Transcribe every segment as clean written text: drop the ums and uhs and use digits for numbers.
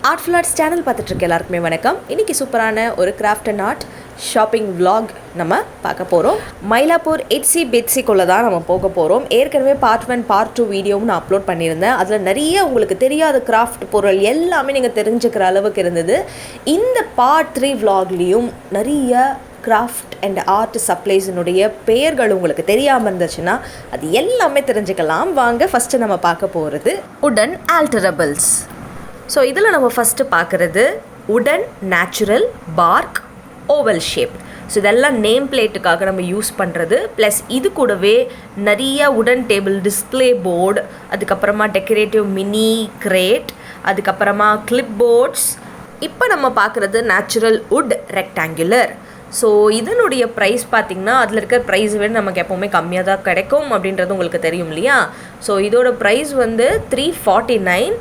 Artful arts channel பார்த்துட்ருக்க எல்லாருக்குமே வணக்கம். இன்றைக்கி சூப்பரான ஒரு craft and art shopping vlog நம்ம பார்க்க போகிறோம். மயிலாப்பூர் எட்சி பெட்ஸிக்குள்ளே தான் நம்ம போக போகிறோம். ஏற்கனவே பார்ட் 1 பார்ட் 2 வீடியோவும் நான் அப்லோட் பண்ணியிருந்தேன். அதில் நிறைய உங்களுக்கு தெரியாத கிராஃப்ட் பொருள் எல்லாமே நீங்கள் தெரிஞ்சுக்கிற அளவுக்கு இருந்தது. இந்த பார்ட் 3 vlogலேயும் நிறைய கிராஃப்ட் அண்ட் ஆர்ட் சப்ளைஸினுடைய பெயர்கள் உங்களுக்கு தெரியாமல் இருந்துச்சுன்னா அது எல்லாமே தெரிஞ்சுக்கலாம். வாங்க ஃபஸ்ட்டு நம்ம பார்க்க போகிறது உடன் ஆல்டரபிள்ஸ். ஸோ இதில் நம்ம ஃபஸ்ட்டு பார்க்குறது உடன் natural park oval shape. So இதெல்லாம் நேம் பிளேட்டுக்காக நம்ம யூஸ் பண்ணுறது. ப்ளஸ் இது கூடவே நிறைய உடன் டேபிள் டிஸ்பிளே போர்டு, அதுக்கப்புறமா டெக்கரேட்டிவ் மினி கிரேட், அதுக்கப்புறமா கிளிப் போர்ட்ஸ். இப்போ நம்ம பார்க்குறது நேச்சுரல் வுட் ரெக்டாங்குலர். ஸோ இதனுடைய ப்ரைஸ் பார்த்திங்கன்னா அதில் இருக்கிற ப்ரைஸ் விட நமக்கு எப்போவுமே கம்மியாக தான் கிடைக்கும் அப்படின்றது உங்களுக்கு தெரியும் இல்லையா. ஸோ இதோட ப்ரைஸ் வந்து 349.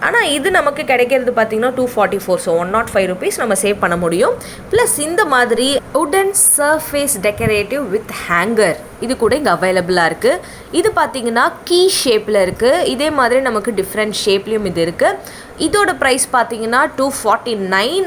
ஆனால் இது நமக்கு கிடைக்கிறது பார்த்திங்கன்னா 244. ஸோ 105 rupees நம்ம சேவ் பண்ண முடியும். ப்ளஸ் இந்த மாதிரி உடன் சர்ஃபேஸ் டெக்கரேட்டிவ் வித் ஹேங்கர் இது கூட இங்கே அவைலபிளாக இருக்குது. இது பார்த்திங்கன்னா கீ ஷேப்பில் இருக்குது. இதே மாதிரி நமக்கு டிஃப்ரெண்ட் ஷேப்லேயும் இது இருக்குது. இதோட ப்ரைஸ் பார்த்திங்கன்னா 249.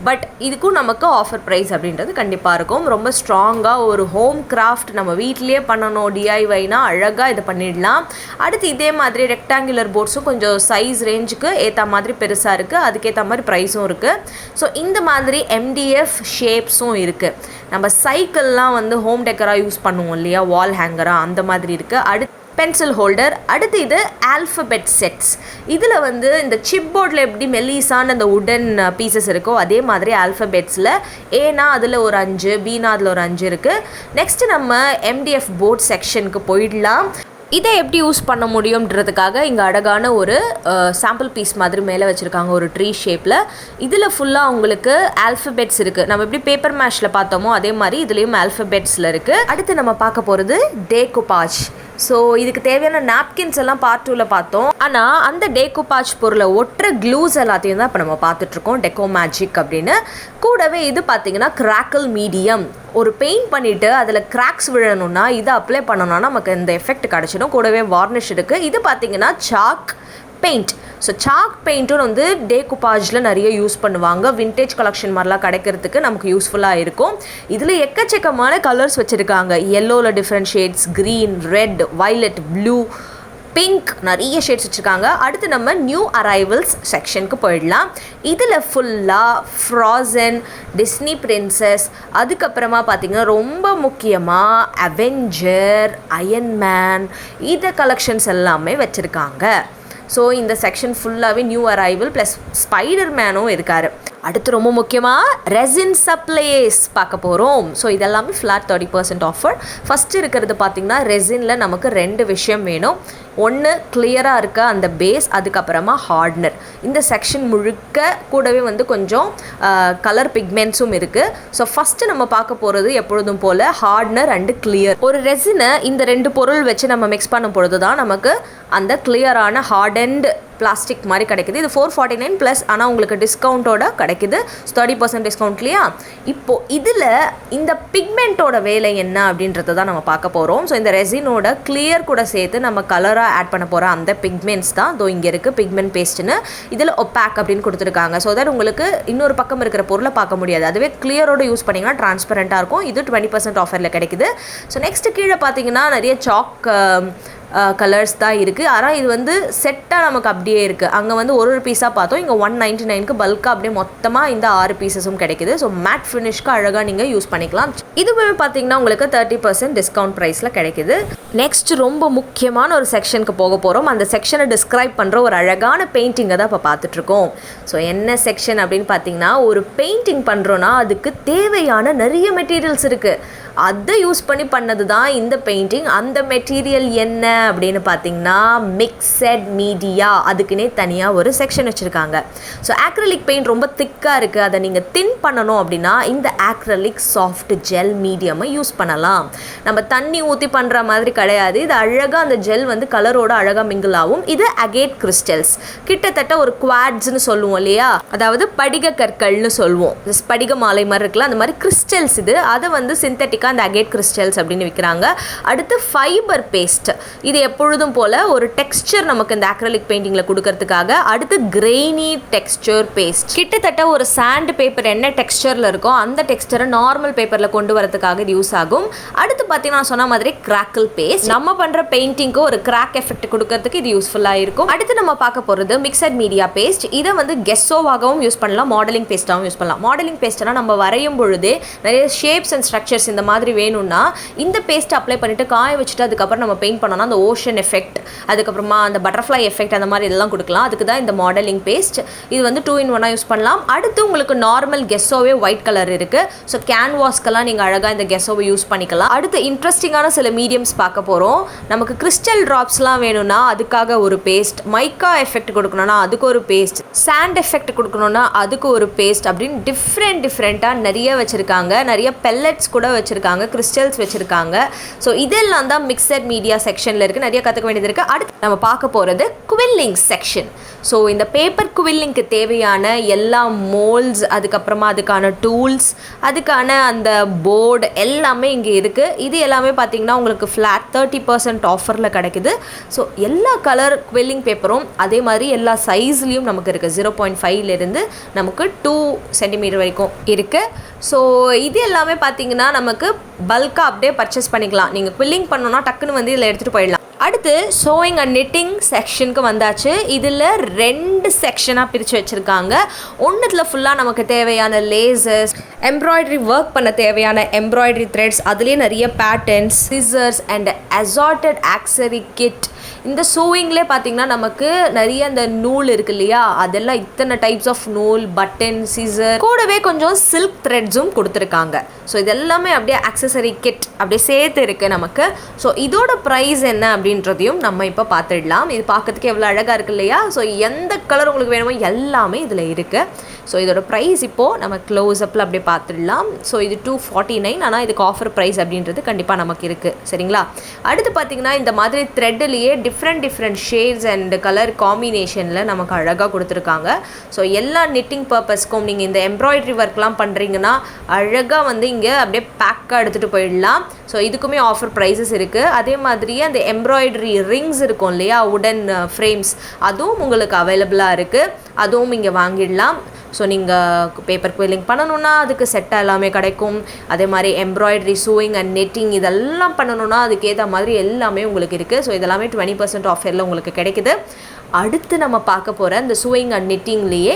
பட் இதுக்கும் நமக்கு ஆஃபர் ப்ரைஸ் அப்படின்றது கண்டிப்பாக இருக்கும். ரொம்ப ஸ்ட்ராங்காக ஒரு ஹோம் கிராஃப்ட் நம்ம வீட்டிலே பண்ணணும் டிஐவைனா அழகாக இதை பண்ணிடலாம். அடுத்து இதே மாதிரி ரெக்டாங்குலர் போர்ட்ஸும் கொஞ்சம் சைஸ் ரேஞ்சுக்கு ஏற்ற மாதிரி பெருசாக இருக்குது, அதுக்கேற்ற மாதிரி ப்ரைஸும் இருக்குது. ஸோ இந்த மாதிரி MDF ஷேப்ஸும் இருக்குது. நம்ம சைக்கிள்லாம் வந்து ஹோம் டெக்கராக யூஸ் பண்ணுவோம் இல்லையா, வால் ஹேங்கராக, அந்த மாதிரி இருக்குது. அடுத்து பென்சில் ஹோல்டர். அடுத்து இது ஆல்ஃபபெட் செட்ஸ். இதில் வந்து இந்த சிப் போர்டில் எப்படி மெல்லிசான அந்த உடன் பீசஸ் இருக்கோ அதே மாதிரி ஆல்ஃபபெட்ஸில் ஏனா அதில் ஒரு 5, பீனா அதில் ஒரு 5 இருக்குது. நெக்ஸ்ட்டு நம்ம MDF போர்ட் செக்ஷனுக்கு போயிடலாம். இதை எப்படி யூஸ் பண்ண முடியும்ன்றதுக்காக இங்கே அழகான ஒரு சாம்பிள் பீஸ் மாதிரி மேலே வச்சுருக்காங்க ஒரு ட்ரீ ஷேப்பில். இதில் ஃபுல்லாக உங்களுக்கு ஆல்ஃபபெட்ஸ் இருக்குது. நம்ம எப்படி பேப்பர் மேஷில் பார்த்தோமோ அதே மாதிரி இதுலேயும் ஆல்ஃபபெட்ஸில் இருக்குது. அடுத்து நம்ம பார்க்க போகிறது டேகுபாஜ். ஸோ இதுக்கு தேவையான நாப்கின்ஸ் எல்லாம் பார்ட் 2ல் பார்த்தோம். ஆனால் அந்த டேகுபாஜ் பொருளை ஒட்டுற க்ளூஸ் எல்லாத்தையும் தான் இப்போ நம்ம பார்த்துட்ருக்கோம், டெக்கோ மேஜிக் அப்படின்னு. கூடவே இது பார்த்திங்கன்னா கிராக்கிள் மீடியம். ஒரு பெயிண்ட் பண்ணிவிட்டு அதில் கிராக்ஸ் விழணும்னா இதை அப்ளை பண்ணணும்னா நமக்கு இந்த எஃபெக்ட் கிடச்சிடும். கூடவே வார்னிஷ் இருக்குது. இது பார்த்திங்கன்னா சாக் பெயிண்ட். ஸோ சாக் பெயிண்ட்டும் வந்து டேகுபாஜில் நிறைய யூஸ் பண்ணுவாங்க. விண்டேஜ் கலெக்ஷன் மாதிரிலாம் கிடைக்கிறதுக்கு நமக்கு யூஸ்ஃபுல்லாக இருக்கும். இதில் எக்கச்சக்கமான கலர்ஸ் வச்சுருக்காங்க. எல்லோவில் different shades, green, red, violet, blue, pink, நிறைய ஷேட்ஸ் வச்சுருக்காங்க. அடுத்து நம்ம நியூ அரைவல்ஸ் செக்ஷனுக்கு போயிடலாம். இதில் ஃபுல்லாக ஃப்ராசன், டிஸ்னி பிரின்சஸ், அதுக்கப்புறமா பார்த்திங்கன்னா ரொம்ப முக்கியமாக அவெஞ்சர், அயன்மேன், இதை கலெக்ஷன்ஸ் எல்லாமே வச்சுருக்காங்க. ஸோ இந்த செக்ஷன் ஃபுல்லாகவே நியூ அரைவல் ப்ளஸ் ஸ்பைடர் மேனும் இருக்கார். அடுத்து ரொம்ப முக்கியமாக ரெசின் சப்ளைஸ் பார்க்க போகிறோம். ஸோ இதெல்லாமே ஃப்ளாட் 30% ஆஃபர். ஃபஸ்ட்டு இருக்கிறது பார்த்திங்கன்னா ரெசினில் நமக்கு 2 விஷயம் வேணும். ஒன்று கிளியராக இருக்க அந்த பேஸ், அதுக்கப்புறமா ஹார்ட்னர். இந்த செக்ஷன் முழுக்க கூடவே வந்து கொஞ்சம் கலர் பிக்மெண்ட்ஸும் இருக்குது. ஸோ ஃபஸ்ட்டு நம்ம பார்க்க போகிறது எப்பொழுதும் போல் ஹார்ட்னர் அண்டு கிளியர். ஒரு ரெசினை இந்த 2 பொருள் வச்சு நம்ம மிக்ஸ் பண்ணும் பொழுது தான் நமக்கு அந்த கிளியரான ஹார்டன்ட் பிளாஸ்டிக் மாதிரி கிடைக்குது. இது 449 ப்ளஸ், ஆனால் உங்களுக்கு டிஸ்கவுண்ட்டோட கிடைக்குது. 30% டிஸ்கவுண்ட் இல்லையா. இப்போது இதில் இந்த பிக்மெண்ட்டோட வேலை என்ன அப்படின்றத தான் நம்ம பார்க்க போகிறோம். ஸோ இந்த ரெசினோட கிளியர் கூட சேர்த்து நம்ம கலராக ஆட் பண்ண போகிற அந்த பிக்மெண்ட்ஸ் தான் இதோ இங்கே இருக்குது, பிக்மெண்ட் பேஸ்ட்டுன்னு. இதில் ஒப்பாக் அப்படின்னு கொடுத்துருக்காங்க. ஸோ தட் உங்களுக்கு இன்னொரு பக்கம் இருக்கிற பொருளை பார்க்க முடியாது. அதுவே கிளியரோட யூஸ் பண்ணிங்கன்னா டிரான்ஸ்பரண்ட்டாக இருக்கும். இது 20% ஆஃபரில் கிடைக்குது. ஸோ நெக்ஸ்ட்டு கீழே பார்த்தீங்கன்னா நிறைய சாக் கலர்ஸ் தான் இருக்குது. ஆனால் இது வந்து செட்டாக நமக்கு அப்படியே இருக்குது. அங்கே வந்து ஒரு பீஸாக பார்த்தோம், இங்கே 199க்கு பல்காக அப்படியே மொத்தமாக இந்த 6 பீசஸும் கிடைக்குது. ஸோ மேட் ஃபினிஷ்க்கு அழகாக நீங்கள் யூஸ் பண்ணிக்கலாம். இதுவே பார்த்தீங்கன்னா உங்களுக்கு 30% டிஸ்கவுண்ட் ப்ரைஸில் கிடைக்குது. நெக்ஸ்ட் ரொம்ப முக்கியமான ஒரு செக்ஷனுக்கு போக போகிறோம். அந்த செக்ஷனை டிஸ்கிரைப் பண்ணுற ஒரு அழகான பெயிண்டிங்கை தான் இப்போ பார்த்துட்ருக்கோம். ஸோ என்ன செக்ஷன் அப்படின்னு பார்த்தீங்கன்னா, ஒரு பெயிண்டிங் பண்ணுறோன்னா அதுக்கு தேவையான நிறைய மெட்டீரியல்ஸ் இருக்குது. அதை யூஸ் பண்ணி பண்ணது தான் இந்த பெயிண்டிங். அந்த மெட்டீரியல் என்ன அப்படின்னு பார்த்தீங்கன்னா மிக்சட் மீடியா. அதுக்குன்னே தனியாக ஒரு செக்ஷன் வச்சுருக்காங்க. ஸோ ஆக்ரிலிக் பெயிண்ட் ரொம்ப திக்காக இருக்குது. அதை நீங்கள் தின் பண்ணணும் அப்படின்னா இந்த ஆக்ரிலிக் சாஃப்ட் ஜெல் மீடியமை யூஸ் பண்ணலாம். நம்ம தண்ணி ஊற்றி பண்ணுற மாதிரி கிடையாது. இது அழகாக அந்த ஜெல் வந்து கலரோட அழகாக மிங்கிள் ஆகும். இது அகேட் கிறிஸ்டல்ஸ், கிட்டத்தட்ட ஒரு குவாட்ஸ்ன்னு சொல்லுவோம் இல்லையா, அதாவது படிக கற்கள்னு சொல்லுவோம். படிக மாலை மாதிரி இருக்குல்ல, அந்த மாதிரி கிறிஸ்டல்ஸ் இது. அதை வந்து சிந்தட்டிக்காக அந்த அகேட் கிறிஸ்டல்ஸ் அப்படின்னு விற்கிறாங்க. அடுத்து ஃபைபர் பேஸ்ட், இது எப்பொழுதும் போல் ஒரு டெக்ஸ்சர் நமக்கு இந்த அக்ரலிக் பெயிண்டிங்கில் கொடுக்கறதுக்காக. அடுத்து கிரெய்னி டெக்ஸ்சர் பேஸ்ட், கிட்டத்தட்ட ஒரு சாண்ட் பேப்பர் என்ன டெக்ஸ்சரில் இருக்கோ அந்த டெக்ஸ்சரை நார்மல் பேப்பரில் கொண்டு வரதுக்காக இது யூஸ் ஆகும். அடுத்து பார்த்தீங்கன்னா சொன்ன மாதிரி கிராக்கிள் பேஸ்ட், நம்ம பண்ணுற பெயிண்டிங்க்கு ஒரு கிராக் எஃபெக்ட் கொடுக்கறதுக்கு இது யூஸ்ஃபுல்லாக இருக்கும். அடுத்து நம்ம பார்க்க போகிறது மிக்சட் மீடியா பேஸ்ட். இதை வந்து கெஸ்ஸோவாகவும் யூஸ் பண்ணலாம், மாடலிங் பேஸ்ட்டாகவும் யூஸ் பண்ணலாம். மாடலிங் பேஸ்ட்னா நம்ம வரையும் பொழுதே நிறைய ஷேப்ஸ் அண்ட் ஸ்ட்ரக்சர்ஸ் இந்த மாதிரி வேணும்னா இந்த பேஸ்ட் அப்ளை பண்ணிட்டு காய வச்சுட்டு அதுக்கப்புறம் நம்ம பெயிண்ட் பண்ணோம்னா அந்த ஓஷன் எஃபெக்ட், அதுக்கப்புறமா அந்த பட்டர்ஃப்ளை எஃபெக்ட், அந்த மாதிரி இதெல்லாம் கொடுக்கலாம். அதுக்கு தான் இந்த மாடலிங் பேஸ்ட். இது வந்து 2-in-1 யூஸ் பண்ணலாம். அடுத்து உங்களுக்கு நார்மல் கெஸ்ஸோவே ஒயிட் கலர் இருக்குது. ஸோ கேன்வாஸ்க்கெல்லாம் நீங்கள் அழகாக இந்த கெஸ்ஸோவை யூஸ் பண்ணிக்கலாம். அடுத்து இன்ட்ரெஸ்டிங்கான சில மீடியம்ஸ் பார்க்க போகிறோம். நமக்கு கிறிஸ்டல் ட்ராப்ஸ்லாம் வேணும்னா அதுக்காக ஒரு பேஸ்ட், மைக்கா எஃபெக்ட் கொடுக்கணும்னா அதுக்கு ஒரு பேஸ்ட், சாண்ட் எஃபெக்ட் கொடுக்கணும்னா அதுக்கு ஒரு பேஸ்ட் அப்படின்னு டிஃப்ரெண்ட்டாக நிறைய வச்சுருக்காங்க. நிறைய பெல்லட்ஸ் கூட வச்சுருக்காங்க, கிறிஸ்டல்ஸ் வச்சுருக்காங்க. ஸோ இதெல்லாம் தான் மிக்சட் மீடியா செக்ஷனில் இருக்குது. நிறைய கற்றுக்க வேண்டியது இருக்குது. அடுத்து நம்ம பார்க்க போகிறது குவில்லிங் செக்ஷன். ஸோ இந்த பேப்பர் குவில்லிங்க்கு தேவையான எல்லா மோல்ட்ஸ், அதுக்கப்புறமா அதுக்கான டூல்ஸ், அதுக்கான அந்த போர்டு எல்லாமே இங்கே இருக்குது. இது எல்லாமே பார்த்தீங்கன்னா உங்களுக்கு ஃப்ளாட் 30% ஆஃபரில் கிடைக்குது. ஸோ எல்லா கலர் குவில்லிங் பேப்பரும் அதே மாதிரி எல்லா சைஸ்லேயும் நமக்கு இருக்குது. 0.5லேருந்து நமக்கு 2 சென்டிமீட்டர் வரைக்கும் இருக்குது. ஸோ இது எல்லாமே பார்த்தீங்கன்னா நமக்கு பல்காக அப்படியே பர்ச்சேஸ் பண்ணிக்கலாம். நீங்கள் குவில்லிங் பண்ணணும்னா டக்குன்னு வந்து இதில் எடுத்துகிட்டு போயிடலாம். அடுத்து சோயிங் அண்ட் நிட்டிங் செக்ஷனுக்கு வந்தாச்சு. இதில் 2 செக்ஷனாக பிரித்து வச்சுருக்காங்க. ஒன்றுத்தில் ஃபுல்லாக நமக்கு தேவையான லேசர்ஸ், எம்ப்ராய்டரி ஒர்க் பண்ண தேவையான எம்ப்ராய்டரி த்ரெட்ஸ், அதுலேயே நிறைய patterns, scissors and assorted accessory kit. இந்த சூவிங்லேயே பார்த்தீங்கன்னா நமக்கு நிறைய அந்த நூல் இருக்கு இல்லையா, அதெல்லாம் இத்தனை டைப்ஸ் ஆஃப் நூல், பட்டன், சிசர், கூடவே கொஞ்சம் சில்க் த்ரெட்ஸும் கொடுத்துருக்காங்க. ஸோ இதெல்லாமே அப்படியே ஆக்சசரி கிட் அப்படியே சேர்த்து இருக்குது நமக்கு. ஸோ இதோட ப்ரைஸ் என்ன அப்படின்றதையும் நம்ம இப்போ பார்த்துடலாம். இது பார்க்கறதுக்கு எவ்வளோ அழகாக இருக்குது இல்லையா. ஸோ எந்த கலர் உங்களுக்கு வேணுமோ எல்லாமே இதில் இருக்குது. ஸோ இதோட ப்ரைஸ் இப்போது நம்ம க்ளோஸ்அப்பில் அப்படியே பார்த்துடலாம். ஸோ இது 249, ஆனால் இதுக்கு ஆஃபர் ப்ரைஸ் அப்படின்றது கண்டிப்பாக நமக்கு இருக்குது. சரிங்களா. அடுத்து பார்த்திங்கன்னா இந்த மாதிரி த்ரெட்லேயே டிஃப்ரெண்ட் ஷேட்ஸ் அண்ட் கலர் காம்பினேஷனில் நமக்கு அழகாக கொடுத்துருக்காங்க. ஸோ எல்லா நிட்டிங் பர்பஸ்க்கும் நீங்கள் இந்த எம்ப்ராய்டரி ஒர்க்லாம் பண்ணுறீங்கன்னா அழகாக வந்து இங்கே அப்படியே பேக்காக எடுத்துகிட்டு போயிடலாம். ஸோ இதுக்குமே ஆஃபர் ப்ரைஸஸ் இருக்குது. அதே மாதிரியே அந்த எம்ப்ராய்டரி ரிங்ஸ் இருக்கும் இல்லையா, உடன் ஃப்ரேம்ஸ், அதுவும் உங்களுக்கு அவைலபிளாக இருக்குது. அதுவும் இங்கே வாங்கிடலாம். ஸோ நீங்கள் பேப்பர் குவில்லிங் பண்ணணுன்னா அதுக்கு செட்டாக எல்லாமே கிடைக்கும். அதே மாதிரி எம்ப்ராய்டரி, சூயிங் அண்ட் நெட்டிங் இதெல்லாம் பண்ணணுன்னா அதுக்கேற்ற மாதிரி எல்லாமே உங்களுக்கு இருக்குது. ஸோ இதெல்லாமே 20% ஆஃபரில் உங்களுக்கு கிடைக்குது. அடுத்து நம்ம பார்க்க போகிற இந்த சூயிங் அண்ட் நிட்டிங்லேயே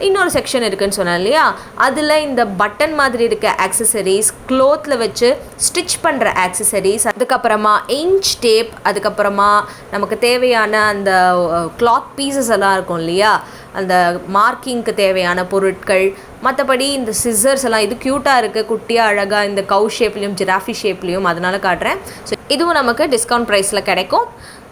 இன்னொரு செக்ஷன் இருக்குதுன்னு சொன்னேன் இல்லையா, அதில் இந்த பட்டன் மாதிரி இருக்க ஆக்சசரிஸ், க்ளோத்தில் வச்சு ஸ்டிச் பண்ணுற ஆக்சசரிஸ், அதுக்கப்புறமா இன்ச் டேப், அதுக்கப்புறமா நமக்கு தேவையான அந்த கிளாத் பீசஸ் எல்லாம் இருக்கும் இல்லையா, அந்த மார்க்கிங்க்கு தேவையான பொருட்கள், மற்றபடி இந்த சிசர்ஸ் எல்லாம். இது க்யூட்டாக இருக்குது, குட்டியாக அழகாக இந்த கவு ஷேப்லேயும் ஜிராஃபி ஷேப்லேயும், அதனால் காட்டுறேன். ஸோ இதுவும் நமக்கு டிஸ்கவுண்ட் ப்ரைஸில் கிடைக்கும்.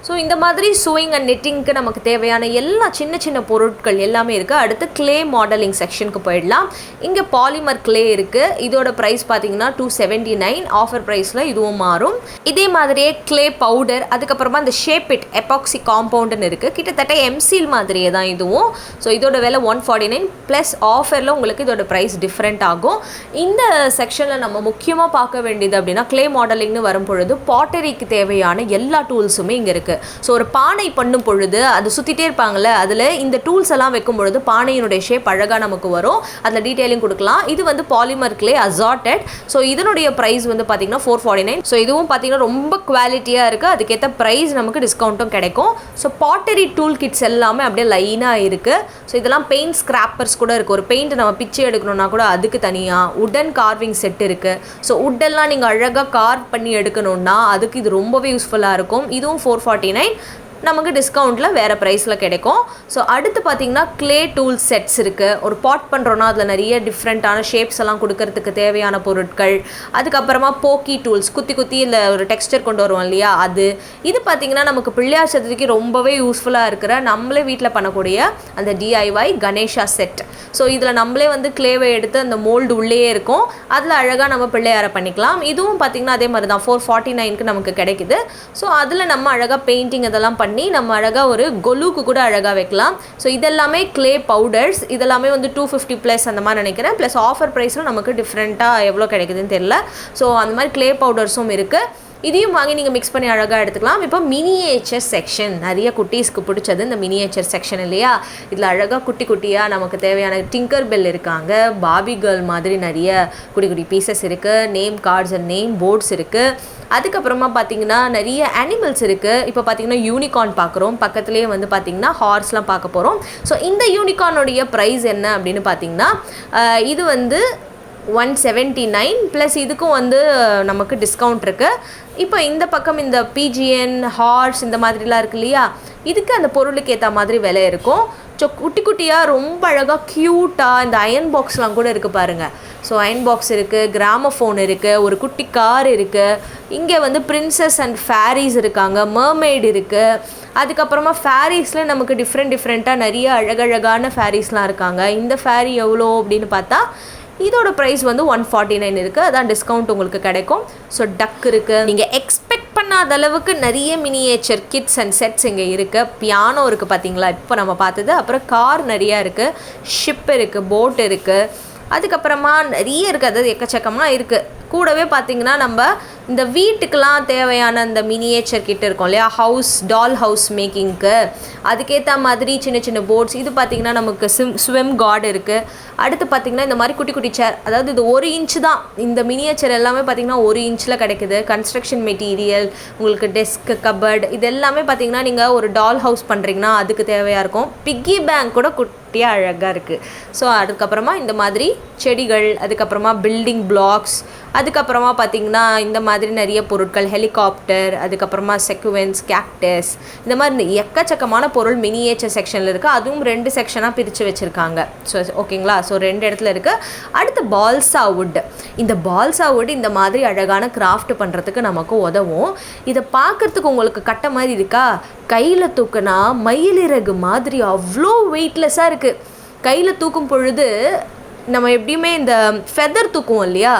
ஸோ இந்த மாதிரி சூயிங் அண்ட் நிட்டிங்க்கு நமக்கு தேவையான எல்லா சின்ன பொருட்கள் எல்லாமே இருக்குது. அடுத்து கிளே மாடலிங் செக்ஷனுக்கு போயிடலாம். இங்கே பாலிமர் கிளே இருக்குது. இதோட ப்ரைஸ் பார்த்தீங்கன்னா 279, ஆஃபர் ப்ரைஸில் இதுவும் மாறும். இதே மாதிரியே கிளே பவுடர், அதுக்கப்புறமா இந்த ஷேப் இட் எபாக்சி காம்பவுண்டுன்னு இருக்குது. கிட்டத்தட்ட எம்சீல் மாதிரியே தான் இதுவும். ஸோ இதோட விலை 149 ப்ளஸ் ஆஃபரில் உங்களுக்கு இதோட ப்ரைஸ் டிஃப்ரெண்ட் ஆகும். இந்த செக்ஷனில் நம்ம முக்கியமாக பார்க்க வேண்டியது அப்படின்னா கிளே மாடலிங்னு வரும் பொழுது பாட்டரிக்கு தேவையான எல்லா டூல்ஸுமே இங்கே இருக்குது. ஸோ ஒரு பானை பண்ணும் பொழுது அது சுற்றிட்டே இருப்பாங்கள்ல, அதில் இந்த டூல்ஸ் எல்லாம் வைக்கும் பொழுது பானையினுடைய ஷேப் அழகாக நமக்கு வரும். அதில் டீட்டெயிலிங் கொடுக்கலாம். இது வந்து பாலிமர் கிளே அசார்டட். ஸோ இதனுடைய ப்ரைஸ் வந்து பார்த்தீங்கன்னா 449. ஸோ இதுவும் பார்த்தீங்கன்னா ரொம்ப குவாலிட்டியாக இருக்குது. அதுக்கேற்ற ப்ரைஸ் நமக்கு டிஸ்கவுண்ட்டும் கிடைக்கும். ஸோ பாட்டரி டூல் கிட்ஸ் எல்லாமே அப்படியே லைனாக இருக்குது. ஸோ இதெல்லாம் பெயிண்ட் ஸ்கிராப்பர்ஸ் கூட இருக்குது. ஒரு பெயிண்ட் நம்ம பிச்சை எடுக்கணும்னா கூட அதுக்கு தனியாக உடன் கார்விங் செட் இருக்குது. ஸோ உட்டெல்லாம் நீங்கள் அழகாக கார்வ் பண்ணி எடுக்கணும்னா அதுக்கு இது ரொம்பவே யூஸ்ஃபுல்லாக இருக்கும். இதுவும் 449. நமக்கு டிஸ்கவுண்ட்டில் வேறு ப்ரைஸில் கிடைக்கும். ஸோ அடுத்து பார்த்திங்கன்னா க்ளே டூல் செட்ஸ் இருக்குது. ஒரு பாட் பண்ணுறோன்னா அதில் நிறைய டிஃப்ரெண்ட்டான ஷேப்ஸ் எல்லாம் கொடுக்கறதுக்கு தேவையான பொருட்கள். அதுக்கப்புறமா போக்கி டூல்ஸ், குத்தி குத்தி இல்லை ஒரு டெக்ஸ்டர் கொண்டு வருவோம் இல்லையா, அது இது பார்த்திங்கன்னா நமக்கு பிள்ளையார் சதுர்த்திக்கு ரொம்பவே யூஸ்ஃபுல்லாக இருக்கிற நம்மளே வீட்டில் பண்ணக்கூடிய அந்த DIY கணேஷா செட். ஸோ இதில் நம்மளே வந்து க்ளேவை எடுத்து அந்த மோல்டு உள்ளே இருக்கும், அதில் அழகாக நம்ம பிள்ளையாரை பண்ணிக்கலாம். இதுவும் பார்த்திங்கன்னா அதே மாதிரி தான் 449க்கு நமக்கு கிடைக்குது. ஸோ அதில் நம்ம அழகாக பெயிண்டிங் இதெல்லாம் பண்ணி நம்ம அழகாக ஒரு கொலுக்கு கூட அழகாக வைக்கலாம். ஸோ இதெல்லாமே க்ளே பவுடர்ஸ், இதெல்லாமே வந்து 250 ப்ளஸ் அந்த மாதிரி நினைக்கிறேன். ப்ளஸ் ஆஃபர் ப்ரைஸில் நமக்கு டிஃப்ரெண்ட்டாக எவ்வளோ கிடைக்குதுன்னு தெரியல. ஸோ அந்த மாதிரி க்ளே பவுடர்ஸும் இருக்குது. இதையும் வாங்கி நீங்கள் மிக்ஸ் பண்ணி அழகாக எடுத்துக்கலாம். இப்போ மினியேச்சர் செக்ஷன், நிறைய குட்டீஸ்க்கு பிடிச்சது இந்த மினியேச்சர் செக்ஷன் இல்லையா. இதில் அழகாக குட்டி குட்டியாக நமக்கு தேவையான டிங்கர் பெல் இருக்காங்க, பாபி கேர்ள் மாதிரி நிறைய குட்டி குட்டி பீசஸ் இருக்குது, name cards and name boards இருக்குது. அதுக்கப்புறமா பார்த்திங்கன்னா நிறைய அனிமல்ஸ் இருக்குது. இப்போ பார்த்திங்கன்னா யூனிகார்ன் பார்க்குறோம், பக்கத்துலேயே வந்து பார்த்திங்கன்னா ஹார்ஸ்லாம் பார்க்க போகிறோம். ஸோ இந்த யூனிகார்னுடைய ப்ரைஸ் என்ன அப்படின்னு பார்த்திங்கன்னா இது வந்து 179 ப்ளஸ் இதுக்கும் வந்து நமக்கு டிஸ்கவுண்ட் இருக்குது. இப்போ இந்த பக்கம் இந்த பிஜிஎன் ஹார்ஸ் இந்த மாதிரிலாம் இருக்கு இல்லையா, இதுக்கு அந்த பொருளுக்கு ஏற்ற மாதிரி விலை இருக்கும். ஸோ குட்டி குட்டியாக ரொம்ப அழகாக க்யூட்டாக இந்த அயன் பாக்ஸ்லாம் கூட இருக்குது பாருங்கள். ஸோ அயன் பாக்ஸ் இருக்குது, கிராமஃபோன் இருக்குது, ஒரு குட்டி கார் இருக்குது, இங்கே வந்து பிரின்சஸ் அண்ட் ஃபேரிஸ் இருக்காங்க, மர்மெய்டு இருக்குது. அதுக்கப்புறமா ஃபேரிஸில் நமக்கு டிஃப்ரெண்ட்டாக நிறைய அழகழகான ஃபேரிஸ்லாம் இருக்காங்க. இந்த ஃபேரி எவ்வளோ அப்படின்னு பார்த்தா இதோட ப்ரைஸ் வந்து 149 இருக்குது, அதான் டிஸ்கவுண்ட் உங்களுக்கு கிடைக்கும். ஸோ டக் இருக்குது, நீங்கள் எக்ஸ்பெக்ட் பண்ணாத அளவுக்கு நிறைய மினியேச்சர் கிட்ஸ் அண்ட் செட்ஸ் இங்கே இருக்குது. பியானோ இருக்குது பார்த்தீங்களா இப்போ நம்ம பார்த்தது. அப்புறம் கார் நிறையா இருக்குது, ஷிப் இருக்குது, போட் இருக்குது, அதுக்கப்புறமா நிறைய இருக்குது, அதாவது எக்கச்சக்கமாக இருக்குது. கூடவே பார்த்திங்கன்னா நம்ம இந்த வீட்டுக்கெலாம் தேவையான அந்த மினியேச்சர் கிட்ட இருக்கும் இல்லையா, டால் ஹவுஸ் மேக்கிங்க்கு அதுக்கேற்ற மாதிரி சின்ன சின்ன போர்ட்ஸ். இது பார்த்திங்கன்னா நமக்கு ஸ்விம் கார்டு இருக்குது. அடுத்து பார்த்திங்கன்னா இந்த மாதிரி குட்டி குட்டி சேர், அதாவது இது 1 இன்ச்சு தான். இந்த மினியேச்சர் எல்லாமே பார்த்திங்கன்னா 1 இன்ச்சில் கிடைக்குது. கன்ஸ்ட்ரக்ஷன் மெட்டீரியல், உங்களுக்கு டெஸ்க், கபர்டு, இது எல்லாமே பார்த்திங்கன்னா நீங்கள் ஒரு டால் ஹவுஸ் பண்ணுறீங்கன்னா அதுக்கு தேவையாக இருக்கும். பிக்கி பேங்க் கூட குட்டியாக அழகாக இருக்குது. ஸோ அதுக்கப்புறமா இந்த மாதிரி செடிகள், அதுக்கப்புறமா பில்டிங் பிளாக்ஸ், அதுக்கப்புறமா பார்த்திங்கன்னா இந்த மாதிரி நிறைய பொருட்கள், ஹெலிகாப்டர், அதுக்கப்புறமா செக்குவென்ஸ், கேக்டஸ், இந்த மாதிரி எக்கச்சக்கமான பொருள் மினியேச்சர் செக்ஷனில் இருக்குது. அதுவும் 2 செக்ஷனாக பிரித்து வச்சுருக்காங்க. ஸோ ஓகேங்களா, ஸோ 2 இடத்துல இருக்குது. அடுத்து பால்சா வுட். இந்த பால்சா வுட் இந்த மாதிரி அழகான கிராஃப்ட் பண்ணுறதுக்கு நமக்கு உதவும். இதை பார்க்குறதுக்கு உங்களுக்கு கட்ட மாதிரி இருக்கா, கையில் தூக்குனா மயிலிறகு மாதிரி அவ்வளோ வெயிட்லெஸ்ஸாக இருக்குது. கையில் தூக்கும் பொழுது நம்ம எப்படியுமே இந்த ஃபெதர் தூக்குவோம் இல்லையா,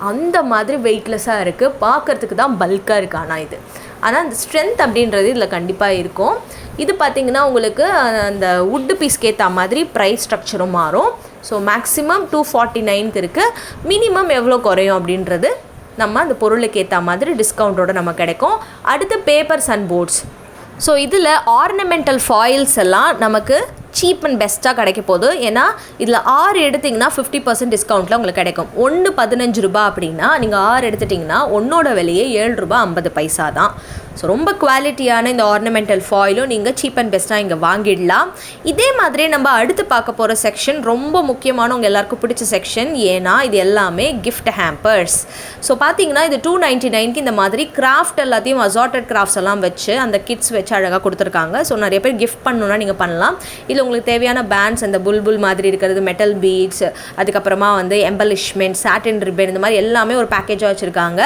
அந்த மாதிரி வெயிட்லெஸ்ஸாக இருக்குது. பார்க்குறதுக்கு தான் பல்காக இருக்குது. ஆனால் இந்த ஸ்ட்ரென்த் அப்படின்றது இதில் கண்டிப்பாக இருக்கும். இது பார்த்திங்கன்னா உங்களுக்கு அந்த வுட்டு பீஸ்க்கு ஏற்ற மாதிரி ப்ரைஸ் ஸ்ட்ரக்சரும் மாறும். ஸோ மேக்ஸிமம் 249க்கு இருக்குது. மினிமம் எவ்வளோ குறையும் அப்படின்றது நம்ம அந்த பொருளுக்கு ஏற்ற மாதிரி டிஸ்கவுண்ட்டோடு நம்ம கிடைக்கும். அடுத்து பேப்பர்ஸ் அண்ட் போர்ட்ஸ். ஸோ இதில் ஆர்னமெண்டல் ஃபாயில்ஸ் எல்லாம் நமக்கு சீப் அண்ட் பெஸ்ட்டாக கிடைக்க போகுது. ஏன்னா இதில் 6 எடுத்திங்கன்னா 50% டிஸ்கவுண்ட்டில் உங்களுக்கு கிடைக்கும். 1 15 ரூபா அப்படின்னா நீங்கள் 6 எடுத்துட்டிங்கன்னா ஒன்றோட விலையே 7 ரூபா 50 பைசா தான். ஸோ ரொம்ப குவாலிட்டியான இந்த ஆர்னமெண்டல் ஃபாயிலும் நீங்கள் சீப் அண்ட் பெஸ்ட்டாக இங்கே வாங்கிடலாம். இதே மாதிரி நம்ம அடுத்து பார்க்க போகிற செக்ஷன் ரொம்ப முக்கியமான உங்கள் எல்லாருக்கும் பிடிச்ச செக்ஷன். ஏன்னா இது எல்லாமே கிஃப்ட் ஹேம்பர்ஸ். ஸோ பார்த்தீங்கன்னா இது 299க்கு இந்த மாதிரி கிராஃப்ட் எல்லாத்தையும் அசார்ட்டட் கிராஃப்ட்ஸ் எல்லாம் வச்சு அந்த கிட்ஸ் வச்சு அழகாக கொடுத்துருக்காங்க. ஸோ நிறைய பேர் கிஃப்ட் பண்ணணுன்னா நீங்கள் பண்ணலாம். இல்லை உங்களுக்கு தேவையான பேண்ட்ஸ், அந்த புல்புல் மாதிரி இருக்கிறது, மெட்டல் பீட்ஸ், அதுக்கப்புறமா வந்து எம்பலிஷ்மெண்ட், சாட்டின் ரிப்பன், இந்த மாதிரி எல்லாமே ஒரு பேக்கேஜாக வச்சுருக்காங்க.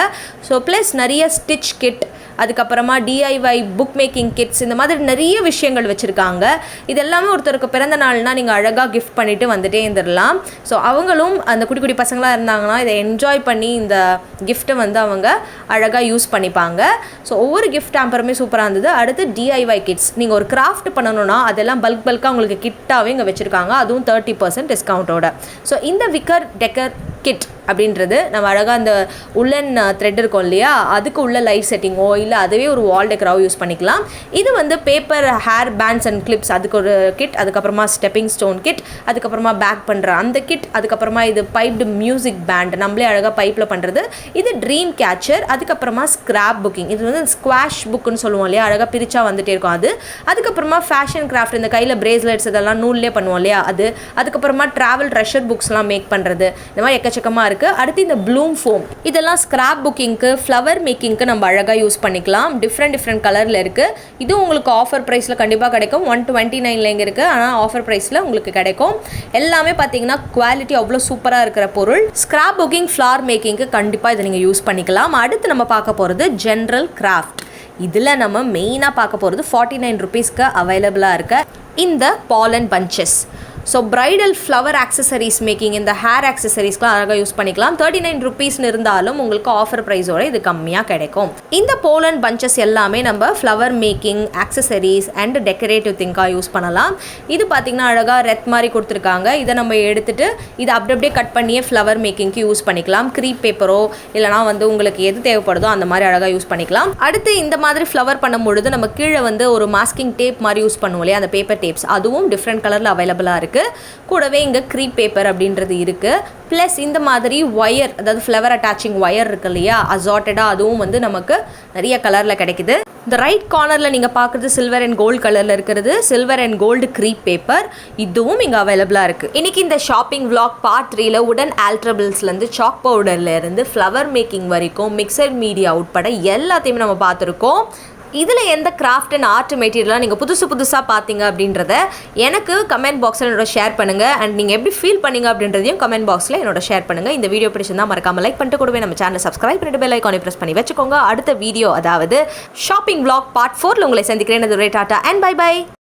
ஸோ ப்ளஸ் நிறைய ஸ்டிச் கிட், அதுக்கப்புறமா DIY புக் மேக்கிங் கிட்ஸ், இந்த மாதிரி நிறைய விஷயங்கள் வச்சுருக்காங்க. இது எல்லாமே ஒருத்தருக்கு பிறந்த நாள்னால் நீங்கள் அழகாக கிஃப்ட் பண்ணிவிட்டு வந்துட்டே இருந்துடலாம். ஸோ அவங்களும் அந்த குட்டி குட்டி பசங்களாக இருந்தாங்கன்னா இதை என்ஜாய் பண்ணி இந்த கிஃப்ட்டை வந்து அவங்க அழகாக யூஸ் பண்ணிப்பாங்க. ஸோ ஒவ்வொரு கிஃப்ட் ஹேம்பருமே சூப்பராக இருந்தது. அடுத்து DIY கிட்ஸ், நீங்கள் ஒரு கிராஃப்ட் பண்ணணுன்னா அதெல்லாம் பல்காக உங்களுக்கு கிட்டாகவே இங்கே வச்சுருக்காங்க, அதுவும் 30% டிஸ்கவுண்ட்டோட. ஸோ இந்த விக்கர் டெக்கர் கிட் அப்படின்றது நம்ம அழகாக அந்த உள்ளன் த்ரெட் இருக்கும் இல்லையா, அதுக்கு உள்ள லைட் செட்டிங்கோ இல்லை அதுவே ஒரு வால் டெக்கராவோ யூஸ் பண்ணிக்கலாம். இது வந்து paper hair pants and clips, அதுக்கு ஒரு கிட், அதுக்கப்புறமா ஸ்டெப்பிங் ஸ்டோன் கிட், அதுக்கப்புறமா பேக் பண்ணுற அந்த கிட், அதுக்கப்புறமா இது பைப்டு மியூசிக் பேண்ட், நம்மளே அழகாக பைப்பில் பண்ணுறது, இது ட்ரீம் கேச்சர், அதுக்கப்புறமா ஸ்கிராப் புக்கிங், இது வந்து ஸ்குவாஷ் புக்குன்னு சொல்லுவோம் இல்லையா, அழகாக பிரிச்சா வந்துட்டே இருக்கும் அது, அதுக்கப்புறமா ஃபேஷன் கிராஃப்ட், இந்த கையில் பிரேஸ்லெட்ஸ் இதெல்லாம் நூல்லே பண்ணுவோம் இல்லையா அது, அதுக்கப்புறமா ட்ராவல் ட்ரெஷர் புக்ஸ்லாம் மேக் பண்ணுறது, இந்த மாதிரி எக்கச்சக்கமாக இருக்குது. அடுத்து இந்த ப்ளூம் ஃபோம், இதெல்லாம் ஸ்கிராப் புக்கிங்க்கு, ஃப்ளவர் மேக்கிங்க்கு நம்ம அழகாக யூஸ் பண்ணிக்கலாம். டிஃப்ரெண்ட் கலரில் இருக்குது. இதுவும் உங்களுக்கு ஆஃபர் ப்ரைஸில் கண்டிப்பாக கிடைக்கும். 129 இங்கே இருக்குது, ஆனால் ஆஃபர் ப்ரைஸில் உங்களுக்கு கிடைக்கும். எல்லாமே பார்த்தீங்கன்னா குவாலிட்டி அவ்வளோ சூப்பராக இருக்கிற பொருள். ஸ்கிராப் புக்கிங், ஃப்ளவர் மேக்கிங்க்கு கண்டிப்பாக இதை நீங்கள் யூஸ் பண்ணிக்கலாம். அடுத்து நம்ம பார்க்க போகிறது ஜென்ரல் கிராஃப்ட். இதில் நம்ம மெயினாக பார்க்க போகிறது 49 ருபீஸ்க்கு அவைலபிளாக இருக்க இந்த Balan punches. So bridal flower accessories making, இந்த ஹேர் ஆக்சசரிஸ்க்குலாம் அழகாக யூஸ் பண்ணிக்கலாம். 39 ருபீஸ்னு இருந்தாலும் உங்களுக்கு ஆஃபர் ப்ரைஸோட இது கம்மியாக கிடைக்கும். இந்த போலன் பஞ்சஸ் எல்லாமே நம்ம flower making, accessories and decorative திங்காக யூஸ் பண்ணலாம். இது பார்த்திங்கன்னா அழகாக ரெத் மாதிரி கொடுத்துருக்காங்க. இதை நம்ம எடுத்துகிட்டு இதை அப்படியே கட் பண்ணியே ஃப்ளவர் மேக்கிங்க்கு யூஸ் பண்ணிக்கலாம். க்ரீப் பேப்பரோ இல்லைனா உங்களுக்கு எது தேவைப்படுதோ அந்த மாதிரி அழகாக யூஸ் பண்ணிக்கலாம். அடுத்து இந்த மாதிரி ஃப்ளவர் பண்ணும்பொழுது நம்ம கீழே ஒரு மாஸ்கிங் டேப் மாதிரி யூஸ் பண்ணுவோம் இல்லையா, அந்த பேப்பர் டேப்ஸ், அதுவும் டிஃப்ரெண்ட் கலரில் அவைலபிளாக இருக்குது. கூடவே இங்கே க்ரீப் பேப்பர் அப்படின்றது இருக்குது. ப்ளஸ் இந்த மாதிரி ஒயர், அதாவது ஃப்ளவர் அட்டாச்சிங் ஒயர் இருக்கு இல்லையா, அசார்ட்டடாக, அதுவும் நமக்கு நிறைய கலரில் கிடைக்குது. இந்த ரைட் கார்னரில் நீங்கள் பார்க்குறது சில்வர் அண்ட் கோல்டு கலரில் இருக்கிறது silver and gold crepe paper. இதுவும் இங்கே அவைலபிளாக இருக்குது. இன்றைக்கி இந்த ஷாப்பிங் விளாக் பார்ட் 3ல உடன் ஆல்ட்ரபிள்ஸ்லேருந்து சாக் பவுடர்லேருந்து ஃப்ளவர் மேக்கிங் வரைக்கும் மிக்சட் மீடியா உட்பட எல்லாத்தையுமே நம்ம பார்த்துருக்கோம். இதில் எந்த கிராஃப்ட் அண்ட் ஆர்ட் மெட்டீரியலாக நீங்கள் புதுசாக பார்த்தீங்க அப்படின்றத எனக்கு கமெண்ட் பாக்ஸில் என்னோட ஷேர் பண்ணுங்கள். அண்ட் நீங்கள் எப்படி ஃபீல் பண்ணீங்க அப்படின்றதையும் கமெண்ட் பாக்ஸில் என்னோட ஷேர் பண்ணுங்கள். இந்த வீடியோ பிடிச்சிருந்தால் மறக்காமல் லைக் பண்ணிட்டு கூடவே நம்ம சேனலை சப்ஸ்கிரைப் பண்ணிட்டு பெல் ஐகானை ப்ரெஸ் பண்ணி வச்சுக்கோங்க. அடுத்த வீடியோ, அதாவது ஷாப்பிங் விளாக் பார்ட் 4ல உங்களை சந்திக்கிறேன். Tata and bye by.